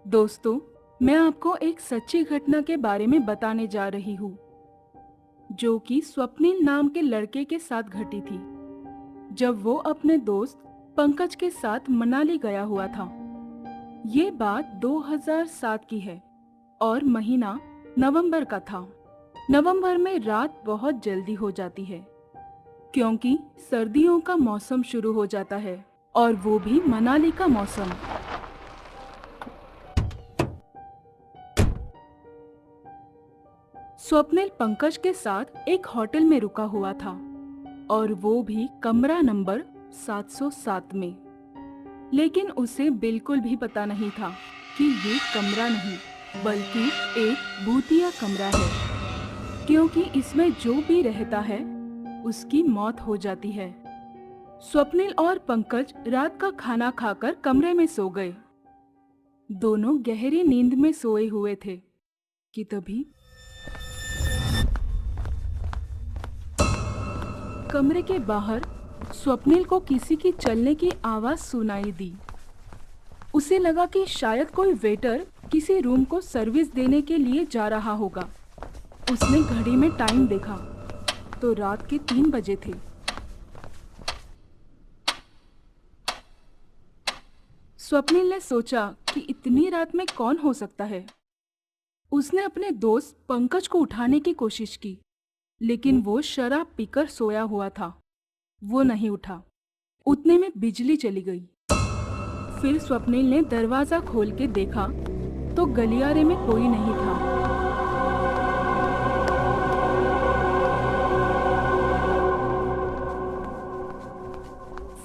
दोस्तों, मैं आपको एक सच्ची घटना के बारे में बताने जा रही हूँ, जो कि स्वप्निल नाम के लड़के के साथ घटी थी, जब वो अपने दोस्त पंकज के साथ मनाली गया हुआ था। ये बात 2007 की है और महीना नवंबर का था। नवंबर में रात बहुत जल्दी हो जाती है, क्योंकि सर्दियों का मौसम शुरू हो जाता है और वो भी मनाली का मौसम। स्वप्निल पंकज के साथ एक होटल में रुका हुआ था और वो भी कमरा नंबर 707 में। लेकिन उसे बिल्कुल भी पता नहीं था कि ये कमरा नहीं बल्कि एक भूतिया कमरा है, क्योंकि इसमें जो भी रहता है उसकी मौत हो जाती है। स्वप्निल और पंकज रात का खाना खाकर कमरे में सो गए। दोनों गहरी नींद में सोए हुए थे कि तभी कमरे के बाहर स्वप्निल को किसी की चलने की आवाज सुनाई दी। उसे लगा कि शायद कोई वेटर किसी रूम को सर्विस देने के लिए जा रहा होगा। उसने घड़ी में टाइम देखा तो रात के 3 बजे थे। स्वप्निल ने सोचा कि इतनी रात में कौन हो सकता है। उसने अपने दोस्त पंकज को उठाने की कोशिश की, लेकिन वो शराब पीकर सोया हुआ था। वो नहीं उठा। उतने में बिजली चली गई। फिर स्वप्निल ने दरवाजा खोल के देखा तो गलियारे में कोई नहीं था।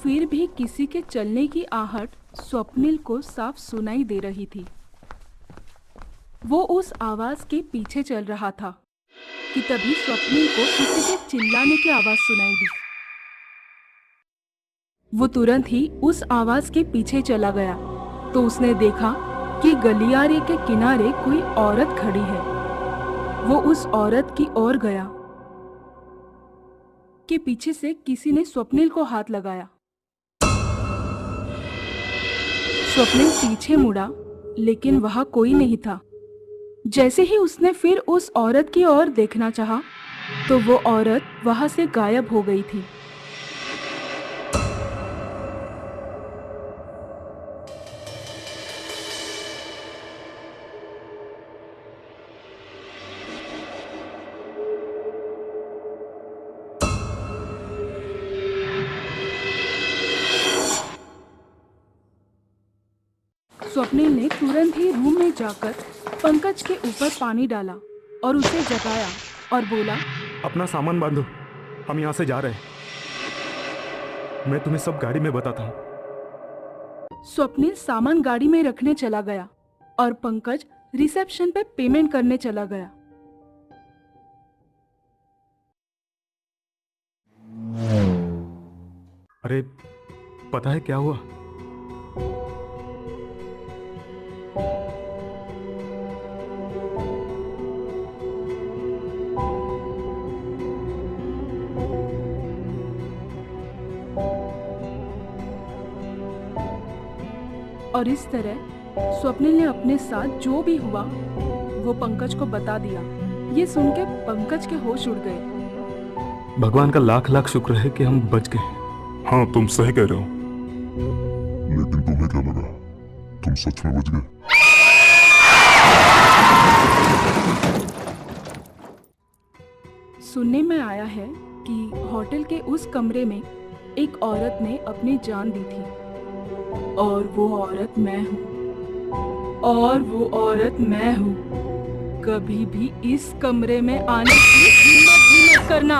फिर भी किसी के चलने की आहट स्वप्निल को साफ सुनाई दे रही थी। वो उस आवाज के पीछे चल रहा था कि तभी स्वप्निल को किसी के चिल्लाने की आवाज सुनाई दी। वो तुरंत ही उस आवाज के पीछे चला गया तो उसने देखा कि गलियारे के किनारे कोई औरत खड़ी है। वो उस औरत की ओर गया कि पीछे से किसी ने स्वप्निल को हाथ लगाया। स्वप्निल पीछे मुड़ा, लेकिन वहां कोई नहीं था। जैसे ही उसने फिर उस औरत की ओर देखना चाहा, तो वो औरत वहां से गायब हो गई थी। स्वप्निल ने तुरंत ही रूम में जाकर पंकज के ऊपर पानी डाला और उसे जगाया और बोला, अपना सामान बांधो, हम यहाँ से जा रहे हैं। मैं तुम्हें सब गाड़ी में बताता हूँ। स्वप्निल सामान गाड़ी में रखने चला गया और पंकज रिसेप्शन पे पेमेंट करने चला गया। अरे पता है क्या हुआ? और इस तरह स्वप्निल ने अपने साथ जो भी हुआ वो पंकज को बता दिया। ये सुन के पंकज के होश उड़ गए। भगवान का लाख लाख शुक्र है कि हम बच गए। हाँ, तुम सही कह रहे हो। लेकिन तुम्हें क्या लगा, तुम सच में बच गए? सुनने में आया है कि होटल के उस कमरे में एक औरत ने अपनी जान दी थी और वो औरत मैं हूँ। कभी भी इस कमरे में आने की हिम्मत भी मत करना।